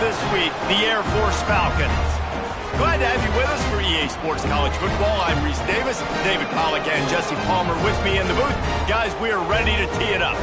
this week, the Air Force Falcons. Glad to have you with us for EA Sports College Football. I'm Reese Davis, David Pollack, and Jesse Palmer with me in the booth. Guys, we are ready to tee it up.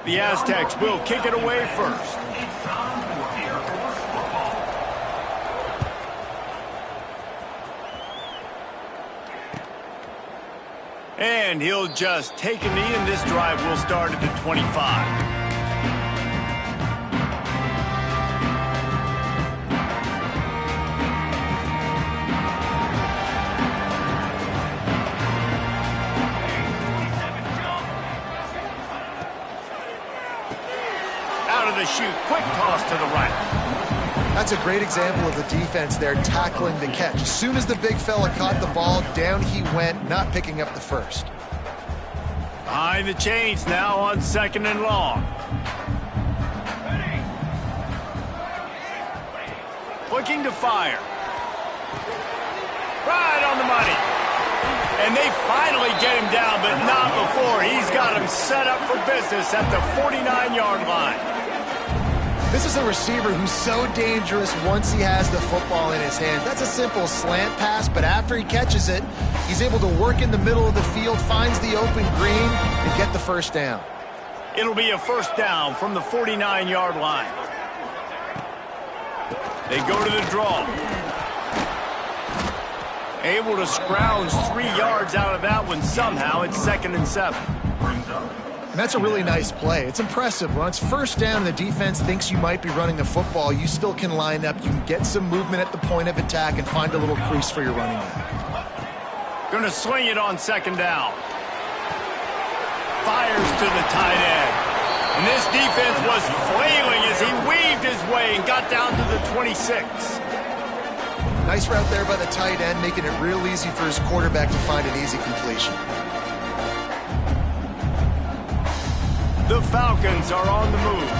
The Aztecs will kick it away first. And he'll just take a knee, and this drive will start at the 25. The shoot, quick toss to the right. That's a great example of the defense there tackling the catch. As soon as the big fella caught the ball, down he went, not picking up the first. Behind the chains now on 2nd and long. Looking to fire. Right on the money. And they finally get him down, but not before. He's got him set up for business at the 49-yard line. This is a receiver who's so dangerous once he has the football in his hands. That's a simple slant pass, but after he catches it, he's able to work in the middle of the field, finds the open green, and get the first down. It'll be a first down from the 49-yard line. They go to the draw. Able to scrounge 3 yards out of that one somehow. It's 2nd and 7. And that's a really nice play. It's impressive. When it's first down and the defense thinks you might be running the football, you still can line up. You can get some movement at the point of attack and find a little crease for your running back. Going to swing it on 2nd down. Fires to the tight end. And this defense was flailing as he weaved his way and got down to the 26. Nice route there by the tight end, making it real easy for his quarterback to find an easy completion. The Falcons are on the move.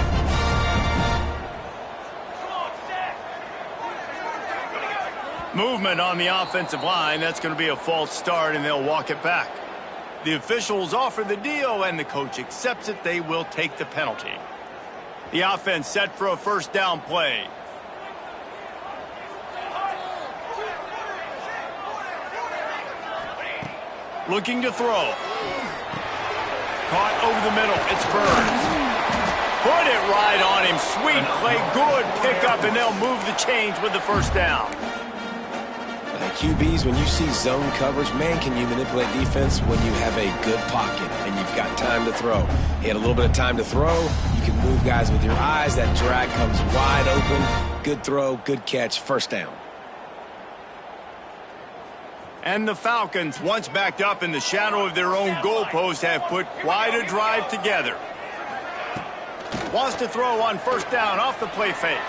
Movement on the offensive line. That's going to be a false start, and they'll walk it back. The officials offer the deal, and the coach accepts it. They will take the penalty. The offense set for a first down play. Looking to throw. Caught over the middle. It's Burns. Put it right on him. Sweet play. Good pickup, and they'll move the chains with the first down. QBs, when you see zone coverage, man, can you manipulate defense when you have a good pocket and you've got time to throw. He had a little bit of time to throw. You can move guys with your eyes. That drag comes wide open. Good throw, good catch, first down. And the Falcons, once backed up in the shadow of their own goalpost, have put quite a drive together. Wants to throw on first down off the play fake.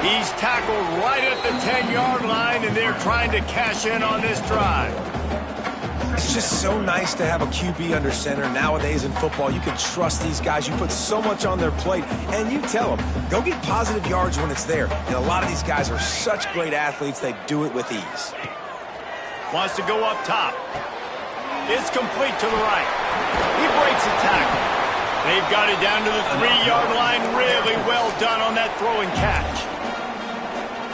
He's tackled right at the 10-yard line, and they're trying to cash in on this drive. It's just so nice to have a QB under center. Nowadays in football, you can trust these guys. You put so much on their plate, and you tell them, go get positive yards when it's there. And a lot of these guys are such great athletes, they do it with ease. Wants to go up top. It's complete to the right. He breaks a tackle. They've got it down to the 3-yard line. Really well done on that throw and catch.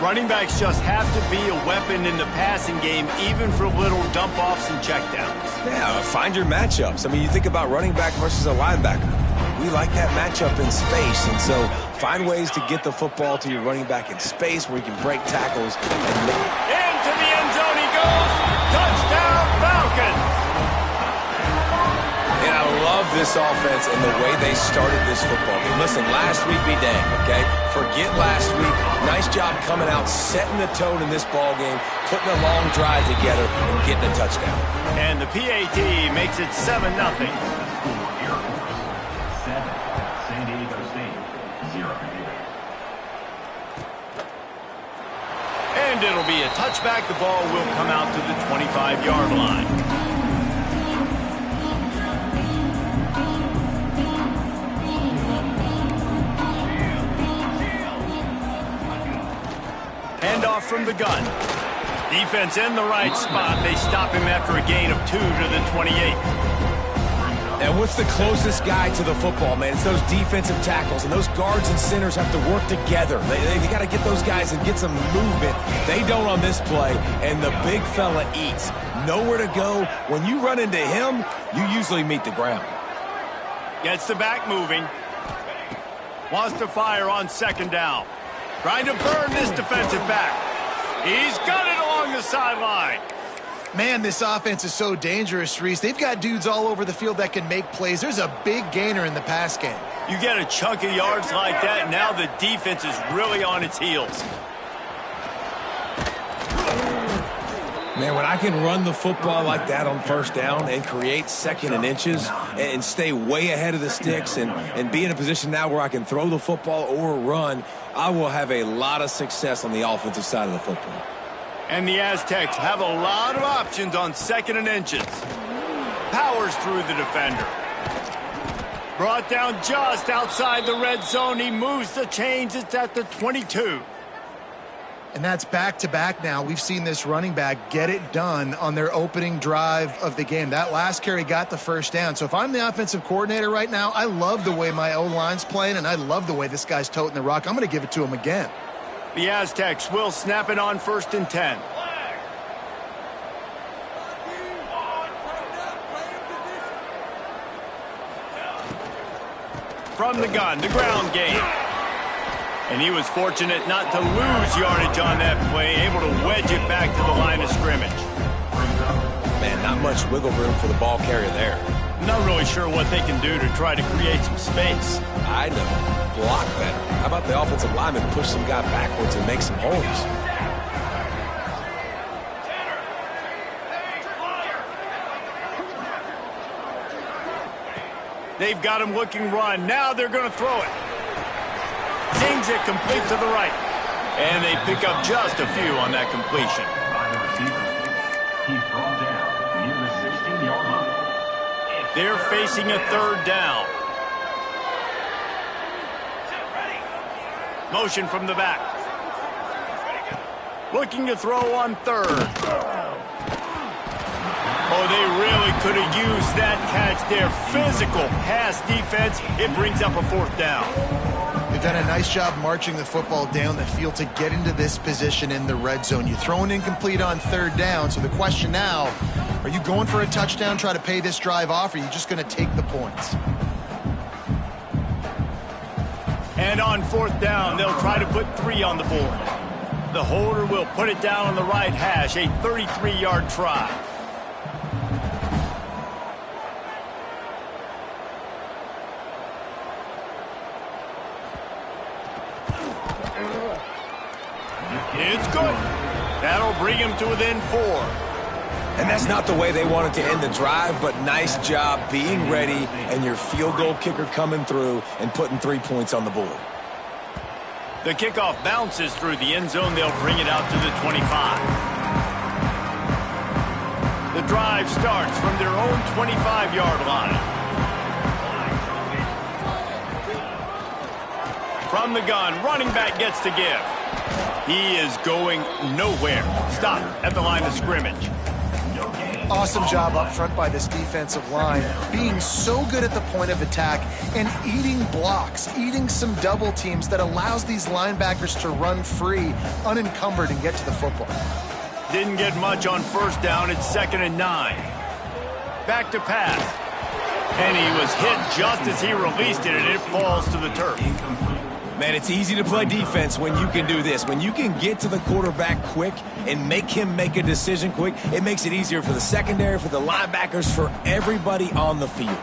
Running backs just have to be a weapon in the passing game, even for little dump-offs and checkdowns. Yeah, find your matchups. I mean, you think about running back versus a linebacker. We like that matchup in space, and so find ways to get the football to your running back in space where you can break tackles. Into the end zone he goes. Touchdown, Falcons! And I love this offense and the way they started this football game. Listen, last week be dang, okay? Forget last week. Nice job coming out, setting the tone in this ball game, putting a long drive together, and getting a touchdown. And the PAT makes it 7-0. And And it'll be a touchback. The ball will come out to the 25-yard line. Handoff from the gun. Defense in the right spot. They stop him after a gain of 2 to the 28. And what's the closest guy to the football, man? It's those defensive tackles, and those guards and centers have to work together. They got to get those guys and get some movement. They don't on this play, and the big fella eats. Nowhere to go. When you run into him, you usually meet the ground. Gets the back moving. Wants to fire on second down. Trying to burn this defensive back. He's got it along the sideline. Man, this offense is so dangerous, Reese. They've got dudes all over the field that can make plays. There's a big gainer in the pass game. You get a chunk of yards like that, and now the defense is really on its heels. Man, when I can run the football like that on first down and create second and inches and stay way ahead of the sticks and be in a position now where I can throw the football or run, I will have a lot of success on the offensive side of the football. And the Aztecs have a lot of options on second and inches. Powers through the defender. Brought down just outside the red zone. He moves the chains. It's at the 22. And that's back-to-back now. We've seen this running back get it done on their opening drive of the game. That last carry got the first down. So if I'm the offensive coordinator right now, I love the way my O-line's playing, and I love the way this guy's toting the rock. I'm going to give it to him again. The Aztecs will snap it on 1st and 10. From the gun, the ground game. And he was fortunate not to lose yardage on that play, able to wedge it back to the line of scrimmage. Man, not much wiggle room for the ball carrier there. Not really sure what they can do to try to create some space. I know. Block better. How about the offensive lineman push some guy backwards and make some holes? They've got him looking run. Now they're going to throw it. Zings it complete to the right. And they pick up just a few on that completion. He's brought down near the 16-yard line. They're facing a 3rd down. Motion from the back. Looking to throw on 3rd. Oh, they really could have used that catch there. Physical pass defense. It brings up a 4th down. They've done a nice job marching the football down the field to get into this position in the red zone. You throw an incomplete on 3rd down, so the question now, are you going for a touchdown, try to pay this drive off, or are you just going to take the points? And on 4th down, they'll try to put 3 on the board. The holder will put it down on the right hash, a 33-yard try. It's good. That'll bring him to within 4. And that's not the way they wanted to end the drive, but nice job being ready and your field goal kicker coming through and putting 3 points on the board. The kickoff bounces through the end zone. They'll bring it out to the 25. The drive starts from their own 25-yard line. From the gun, running back gets to give. He is going nowhere. Stop at the line of scrimmage. Awesome job up front by this defensive line, being so good at the point of attack and eating blocks, eating some double teams that allows these linebackers to run free, unencumbered, and get to the football. Didn't get much on 1st down. It's 2nd and 9. Back to pass. And he was hit just as he released it, and it falls to the turf. Man, it's easy to play defense when you can do this. When you can get to the quarterback quick and make him make a decision quick, it makes it easier for the secondary, for the linebackers, for everybody on the field.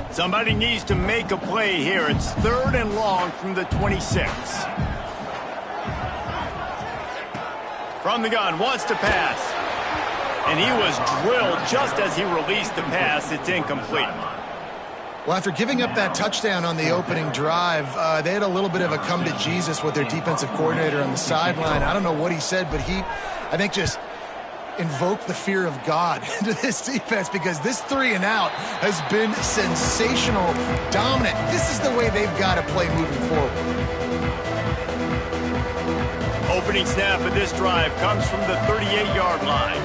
Somebody needs to make a play here. It's 3rd and long from the 26. From the gun, wants to pass. And he was drilled just as he released the pass. It's incomplete. Well, after giving up that touchdown on the opening drive, they had a little bit of a come to Jesus with their defensive coordinator on the sideline. I don't know what he said, but he, I think, just invoked the fear of God into this defense, because this 3 and out has been sensational, dominant. This is the way they've got to play moving forward. Opening snap of this drive comes from the 38-yard line.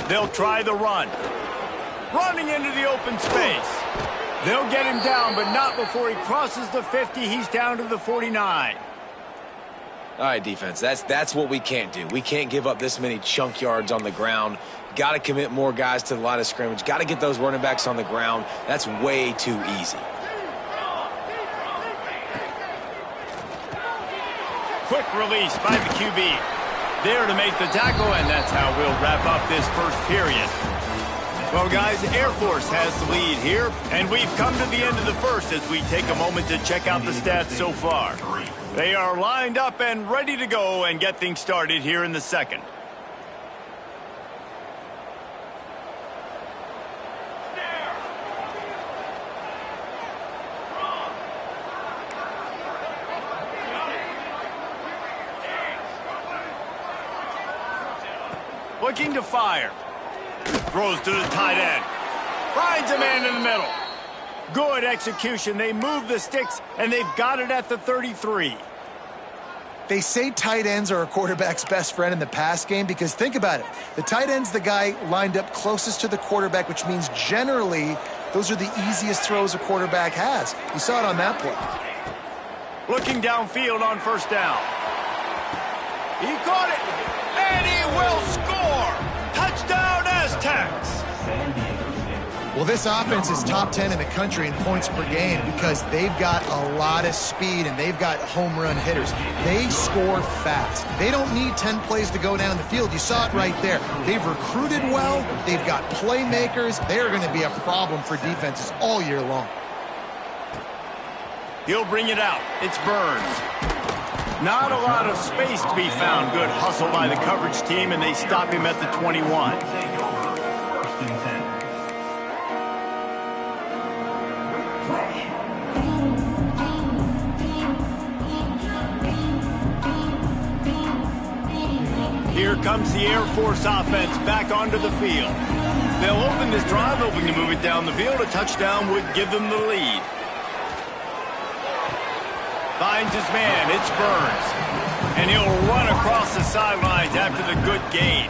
They'll try the run. Running into the open space. They'll get him down, but not before he crosses the 50. He's down to the 49. All right, defense, that's what we can't do. We can't give up this many chunk yards on the ground. Got to commit more guys to the line of scrimmage. Got to get those running backs on the ground. That's way too easy. Quick release by the QB. There to make the tackle, and that's how we'll wrap up this first period. Well, guys, Air Force has the lead here, and we've come to the end of the first as we take a moment to check out the stats so far. They are lined up and ready to go and get things started here in the second. Looking to fire. Throws to the tight end. Finds a man in the middle. Good execution. They move the sticks, and they've got it at the 33. They say tight ends are a quarterback's best friend in the pass game, because think about it. The tight end's the guy lined up closest to the quarterback, which means generally those are the easiest throws a quarterback has. You saw it on that play. Looking downfield on first down. He caught it, and he will score. Touchdown, Aztecs. Well, this offense is top 10 in the country in points per game because they've got a lot of speed and they've got home run hitters. They score fast. They don't need 10 plays to go down the field. You saw it right there. They've recruited well. They've got playmakers. They're going to be a problem for defenses all year long. He'll bring it out. It's Burns. Not a lot of space to be found. Good hustle by the coverage team, and they stop him at the 21. Here comes the Air Force offense back onto the field. They'll open this drive, hoping to move it down the field. A touchdown would give them the lead. Finds his man, it's Burns. And he'll run across the sidelines after the good gain.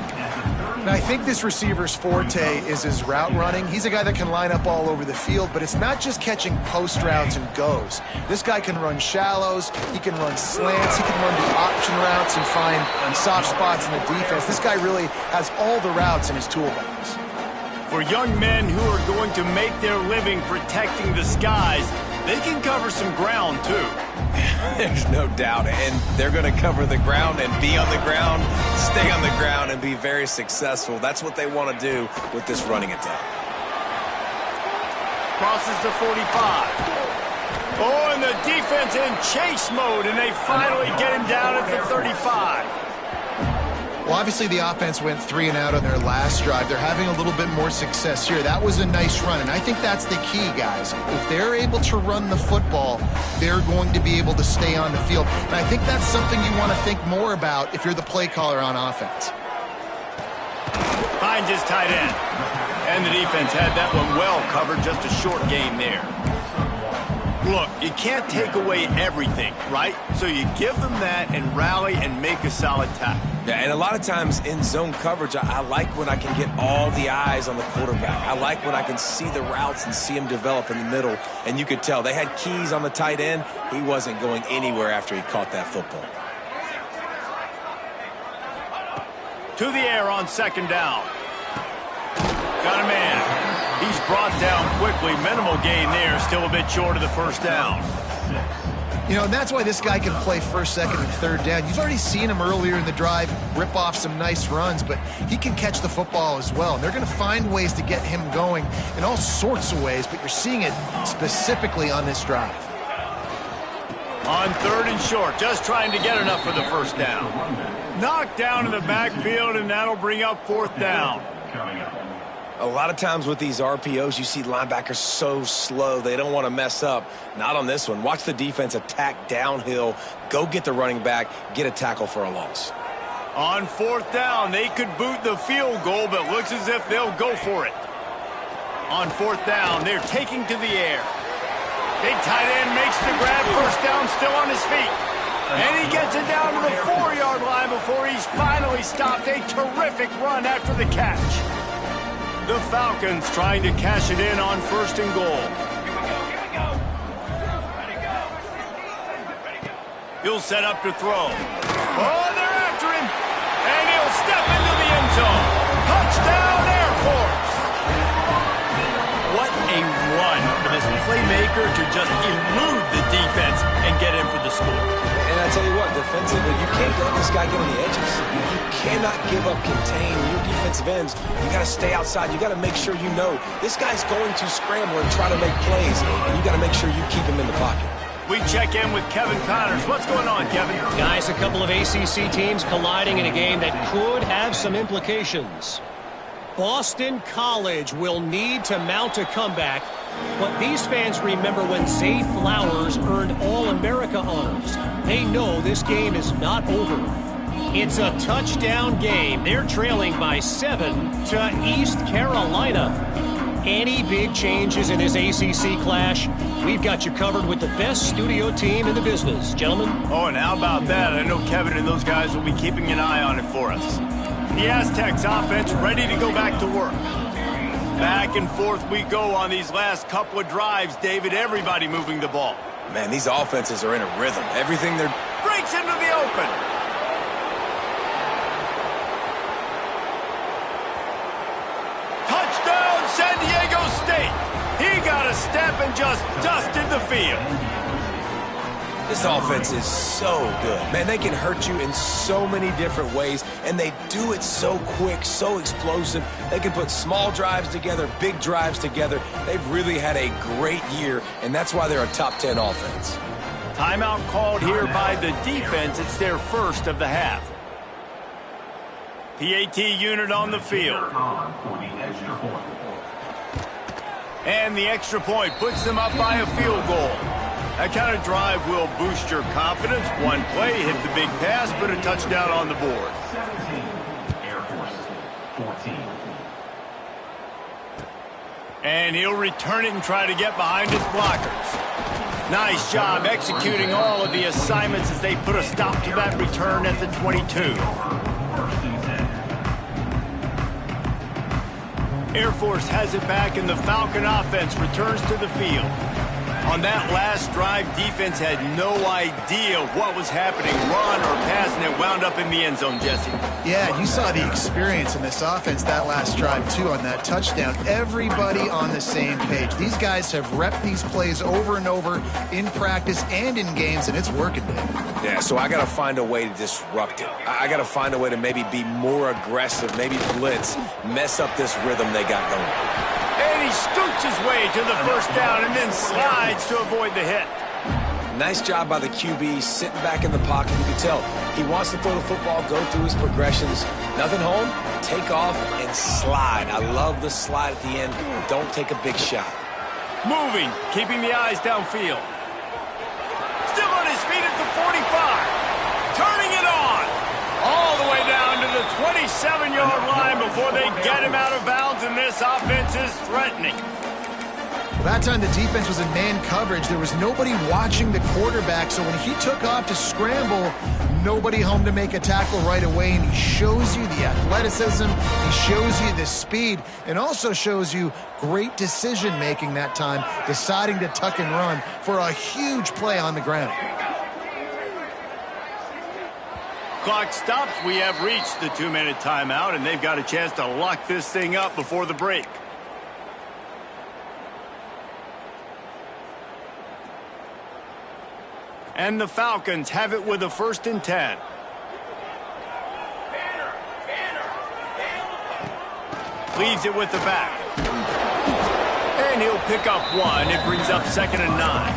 Now, I think this receiver's forte is his route running. He's a guy that can line up all over the field, but it's not just catching post routes and goes. This guy can run shallows, he can run slants, he can run the option routes and find soft spots in the defense. This guy really has all the routes in his toolbox. For young men who are going to make their living protecting the skies, they can cover some ground, too. There's no doubt, and they're going to cover the ground and be on the ground, stay on the ground, and be very successful. That's what they want to do with this running attack. Crosses the 45. Oh, and the defense in chase mode, and they finally get him down at the 35. Well, obviously the offense went 3 and out on their last drive. They're having a little bit more success here. That was a nice run, and I think that's the key, guys. If they're able to run the football, they're going to be able to stay on the field. And I think that's something you want to think more about if you're the play caller on offense. Finds his tight end. And the defense had that one well covered, just a short gain there. Look, you can't take away everything, right? So you give them that and rally and make a solid tackle. Yeah, and a lot of times in zone coverage, I like when I can get all the eyes on the quarterback. I like when I can see the routes and see him develop in the middle. And you could tell they had keys on the tight end. He wasn't going anywhere after he caught that football. To the air on second down. Got a man. He's brought down quickly. Minimal gain there. Still a bit short of the first down. You know, and that's why this guy can play first, second, and third down. You've already seen him earlier in the drive rip off some nice runs, but he can catch the football as well. And they're going to find ways to get him going in all sorts of ways, but you're seeing it specifically on this drive. On 3rd and short, just trying to get enough for the first down. Knocked down in the backfield, and that'll bring up 4th down. A lot of times with these RPOs, you see linebackers so slow, they don't want to mess up. Not on this one. Watch the defense attack downhill, go get the running back, get a tackle for a loss. On 4th down, they could boot the field goal, but looks as if they'll go for it. On 4th down, they're taking to the air. Big tight end makes the grab, first down, still on his feet. And he gets it down to the 4-yard line before he's finally stopped. A terrific run after the catch. The Falcons trying to cash it in on 1st and goal. He'll set up to throw. Oh, they're after him. And he'll step into the end zone. Touchdown, Air Force. What a run for this playmaker to just elude the defense and get in for the score. And I tell you what, defensively, you can't let this guy get on the edges. You cannot give up contain your defensive ends. You got to stay outside. You got to make sure you know this guy's going to scramble and try to make plays, and you got to make sure you keep him in the pocket. We check in with Kevin Connors. What's going on, Kevin? Guys, a couple of ACC teams colliding in a game that could have some implications. Boston College will need to mount a comeback, but these fans remember when Zay Flowers earned All-America honors. They know this game is not over. It's a touchdown game. They're trailing by 7 to East Carolina. Any big changes in this ACC clash, we've got you covered with the best studio team in the business. Gentlemen? Oh, and how about that? I know Kevin and those guys will be keeping an eye on it for us. The Aztecs offense ready to go back to work. Back and forth we go on these last couple of drives, David. Everybody moving the ball. Man, these offenses are in a rhythm. Everything they're... Breaks into the open. Touchdown, San Diego State. He got a step and just dusted the field. This offense is so good. Man, they can hurt you in so many different ways, and they do it so quick, so explosive. They can put small drives together, big drives together. They've really had a great year, and that's why they're a top 10 offense. Timeout called here by the defense. It's their first of the half. PAT unit on the field. And the extra point puts them up by a field goal. That kind of drive will boost your confidence. One play, hit the big pass, but a touchdown on the board. 17, Air Force 14. And he'll return it and try to get behind his blockers. Nice job executing all of the assignments as they put a stop to that return at the 22. Air Force has it back, and the Falcon offense returns to the field. On that last drive, defense had no idea what was happening, run or pass, and it wound up in the end zone, Jesse. Yeah, you saw the experience in this offense that last drive, too, on that touchdown. Everybody on the same page. These guys have repped these plays over and over in practice and in games, and it's working, man. Yeah, so I got to find a way to disrupt it. I got to find a way to maybe be more aggressive, maybe blitz, mess up this rhythm they got going. And he scoots his way to the first down and then slides to avoid the hit. Nice job by the QB, sitting back in the pocket. You can tell he wants to throw the football, go through his progressions. Nothing home, take off and slide. I love the slide at the end. Don't take a big shot. Moving, keeping the eyes downfield. Still on his feet at the 45. Turning it on. All the way down to the 27-yard line before they get him out of bounds, and this offense is threatening. That time the defense was in man coverage. There was nobody watching the quarterback, so when he took off to scramble, nobody home to make a tackle right away, and he shows you the athleticism, he shows you the speed, and also shows you great decision-making that time, deciding to tuck and run for a huge play on the ground. Clock stops. We have reached the 2-minute timeout, and they've got a chance to lock this thing up before the break. And the Falcons have it with a 1st and 10. Leaves it with the back. And he'll pick up one. It brings up 2nd and 9.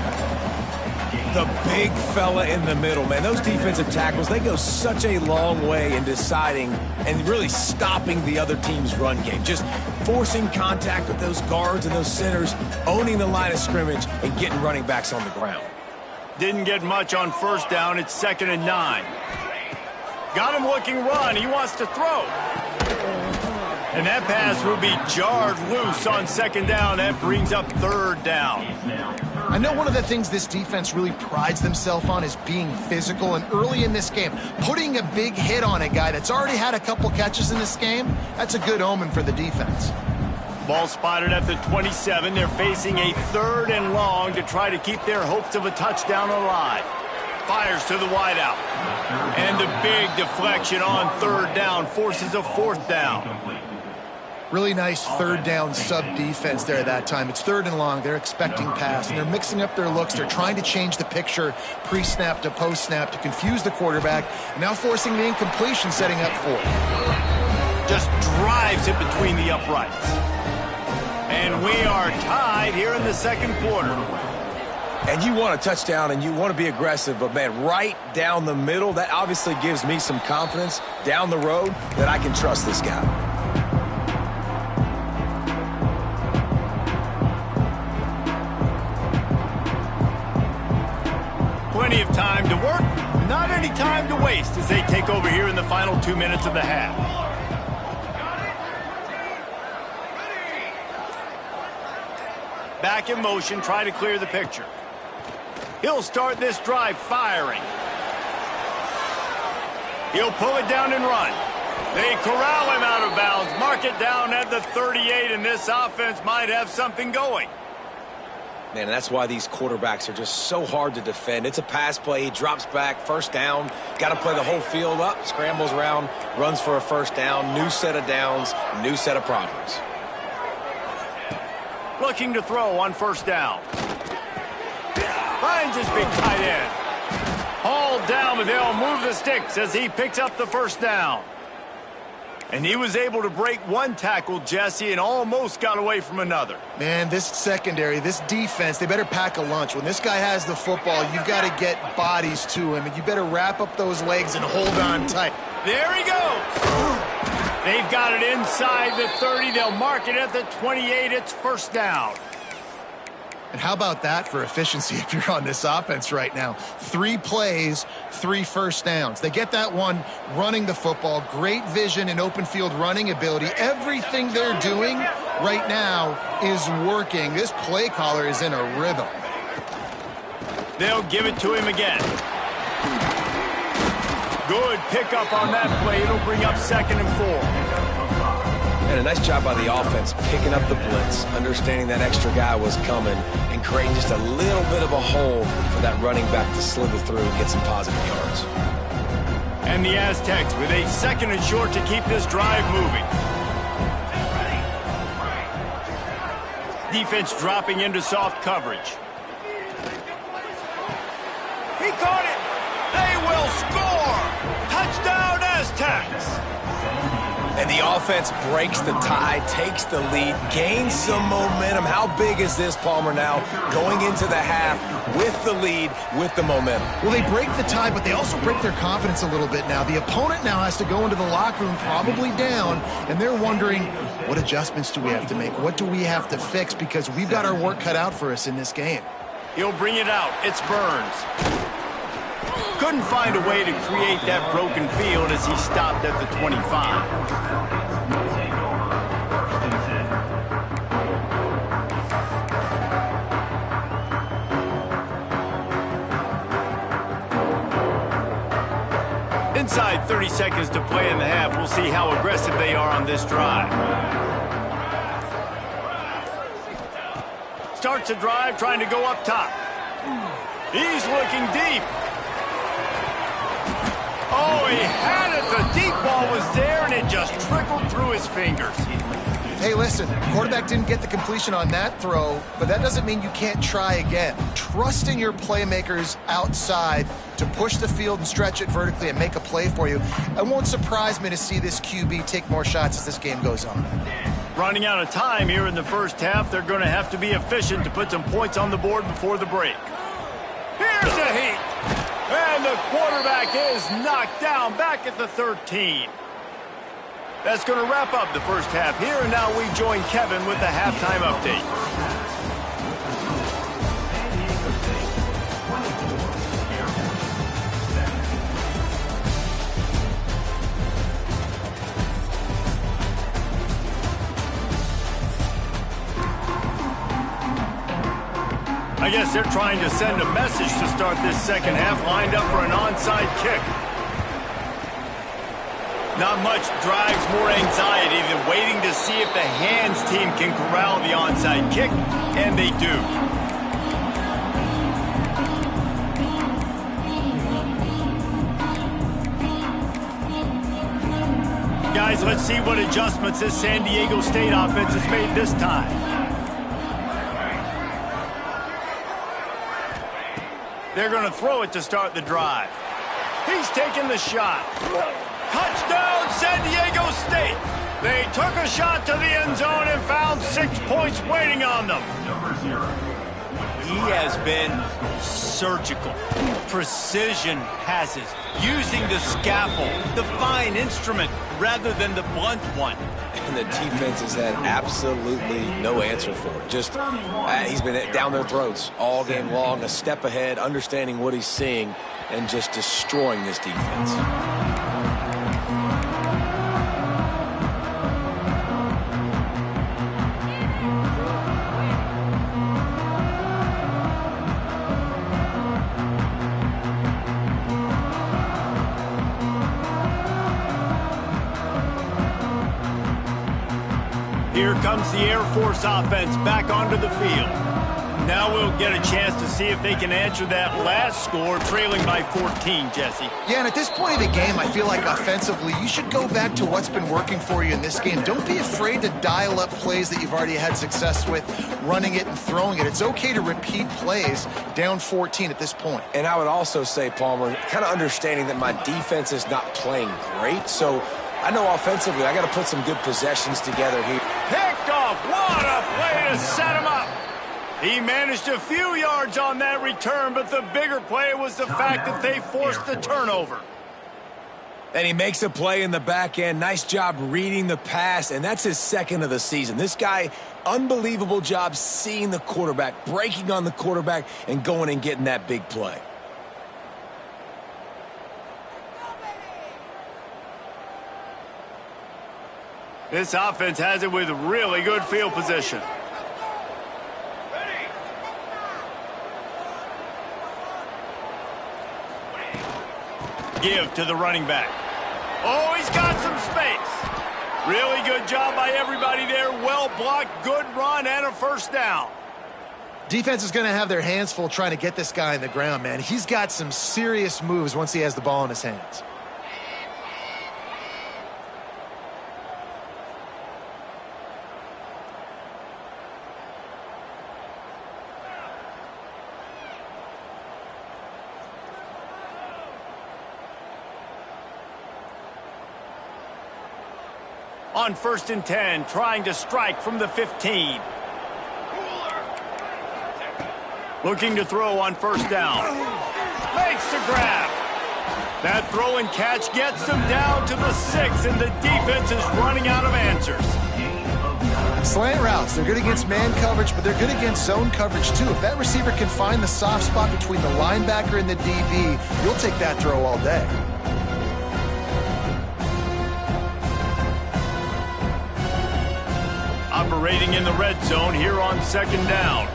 The big fella in the middle, man. Those defensive tackles, they go such a long way in deciding and really stopping the other team's run game. Just forcing contact with those guards and those centers, owning the line of scrimmage, and getting running backs on the ground. Didn't get much on first down. It's 2nd and 9. Got him looking run. He wants to throw. And that pass will be jarred loose on 2nd down. That brings up 3rd down. I know one of the things this defense really prides themselves on is being physical, and early in this game, putting a big hit on a guy that's already had a couple catches in this game, that's a good omen for the defense. Ball spotted at the 27. They're facing a 3rd and long to try to keep their hopes of a touchdown alive. Fires to the wideout. And the big deflection on 3rd down forces a 4th down. Really nice 3rd down sub-defense there that time. It's 3rd and long. They're expecting pass, and they're mixing up their looks. They're trying to change the picture pre-snap to post-snap to confuse the quarterback, and now forcing the incompletion, setting up 4th. Just drives it between the uprights. And we are tied here in the 2nd quarter. And you want a touchdown and you want to be aggressive, but, man, right down the middle, that obviously gives me some confidence down the road that I can trust this guy. Plenty of time to work, not any time to waste as they take over here in the final 2 minutes of the half. Back in motion, try to clear the picture. He'll start this drive firing. He'll pull it down and run. They corral him out of bounds, mark it down at the 38, and this offense might have something going. Man, that's why these quarterbacks are just so hard to defend. It's a pass play. He drops back, 1st down. Got to play the whole field up, scrambles around, runs for a 1st down. New set of downs, new set of problems. Looking to throw on 1st down. Finds his big tight end. Hauled down, but they'll move the sticks as he picks up the 1st down. And he was able to break one tackle, Jesse, and almost got away from another. Man, this secondary, this defense, they better pack a lunch. When this guy has the football, you've got to get bodies to him, and you better wrap up those legs and hold on tight. There he goes. They've got it inside the 30. They'll mark it at the 28. It's 1st down. And how about that for efficiency if you're on this offense right now? 3 plays, 3 1st downs. They get that one running the football, great vision and open field running ability. Everything they're doing right now is working. This play caller is in a rhythm. They'll give it to him again. Good pickup on that play. It'll bring up 2nd and 4. And a nice job by the offense picking up the blitz, understanding that extra guy was coming, and creating just a little bit of a hole for that running back to slither through and get some positive yards. And the Aztecs with a 2nd and short to keep this drive moving. Defense dropping into soft coverage. He caught it. They will score. Touchdown Aztecs. And the offense breaks the tie, takes the lead, gains some momentum. How big is this, Palmer, now going into the half with the lead, with the momentum? Well, they break the tie, but they also break their confidence a little bit now. The opponent now has to go into the locker room probably down, and they're wondering, what adjustments do we have to make? What do we have to fix? Because we've got our work cut out for us in this game. He'll bring it out. It's Burns. Couldn't find a way to create that broken field as he stopped at the 25. Inside 30 seconds to play in the half. We'll see how aggressive they are on this drive. Starts a drive trying to go up top. He's looking deep. Oh, he had it. The deep ball was there, and it just trickled through his fingers. Hey, listen, quarterback didn't get the completion on that throw, but that doesn't mean you can't try again. Trust in your playmakers outside to push the field and stretch it vertically and make a play for you. It won't surprise me to see this QB take more shots as this game goes on. Running out of time here in the first half. They're going to have to be efficient to put some points on the board before the break. Here's a the heat. And the quarterback is knocked down back at the 13. That's going to wrap up the first half here, and now we join Kevin with the halftime update. I guess they're trying to send a message to start this second half, lined up for an onside kick. Not much drives more anxiety than waiting to see if the hands team can corral the onside kick, and they do. Guys, let's see what adjustments this San Diego State offense has made this time. They're going to throw it to start the drive. He's taking the shot. Touchdown, San Diego State. They took a shot to the end zone and found 6 points waiting on them. He has been surgical. Precision passes, using the scalpel, the fine instrument, rather than the blunt one. And the defense has had absolutely no answer for it. Just, he's been down their throats all game long, a step ahead, understanding what he's seeing, and just destroying this defense. Here comes the Air Force offense back onto the field. Now we'll get a chance to see if they can answer that last score, trailing by 14, Jesse. Yeah, and at this point of the game, I feel like offensively, you should go back to what's been working for you in this game. Don't be afraid to dial up plays that you've already had success with, running it and throwing it. It's okay to repeat plays down 14 at this point. And I would also say, Palmer, kind of understanding that my defense is not playing great, so I know offensively I got to put some good possessions together here. Picked off. What a play to set him up. He managed a few yards on that return, but the bigger play was the fact that they forced the turnover. And he makes a play in the back end. Nice job reading the pass, and that's his second of the season. This guy, unbelievable job seeing the quarterback, breaking on the quarterback, and going and getting that big play. This offense has it with really good field position. Give to the running back. Oh, he's got some space. Really good job by everybody there. Well blocked, good run, and a first down. Defense is going to have their hands full trying to get this guy in the ground, man. He's got some serious moves once he has the ball in his hands. On 1st and 10, trying to strike from the 15. Looking to throw on first down. Makes the grab. That throw and catch gets them down to the 6, and the defense is running out of answers. Slant routes, they're good against man coverage, but they're good against zone coverage too. If that receiver can find the soft spot between the linebacker and the DB, you'll take that throw all day. Operating in the red zone here on 2nd down.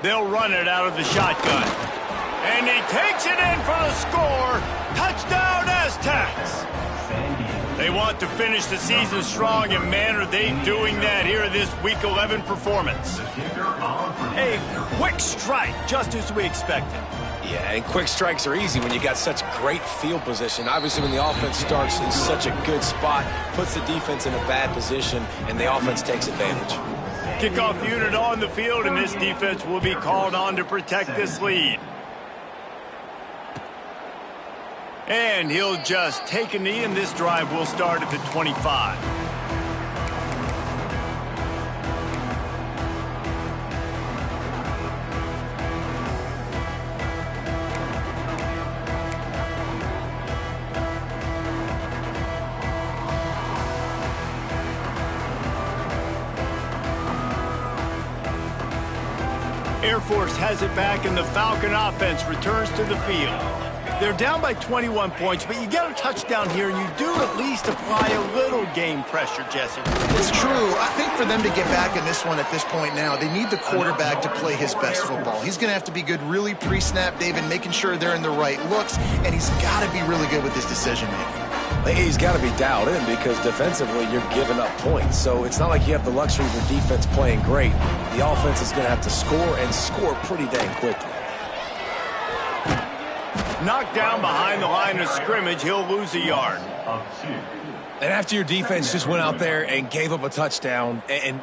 They'll run it out of the shotgun. And he takes it in for the score. Touchdown, Aztecs. They want to finish the season strong, and man, are they doing that here in this Week 11 performance. A quick strike, just as we expected. Yeah, and quick strikes are easy when you got such great field position. Obviously, when the offense starts in such a good spot, puts the defense in a bad position, and the offense takes advantage. Kickoff unit on the field, and this defense will be called on to protect this lead. And he'll just take a knee, and this drive will start at the 25. Air Force has it back, and the Falcon offense returns to the field. They're down by 21 points, but you get a touchdown here, and you do at least apply a little game pressure, Jesse. It's true. I think for them to get back in this one at this point now, they need the quarterback to play his best football. He's going to have to be good really pre-snap, David, making sure they're in the right looks, and he's got to be really good with his decision-making. He's got to be dialed in because defensively you're giving up points. So it's not like you have the luxury of your defense playing great. The offense is going to have to score and score pretty dang quickly. Knocked down behind the line of scrimmage, he'll lose a yard. And after your defense just went out there and gave up a touchdown and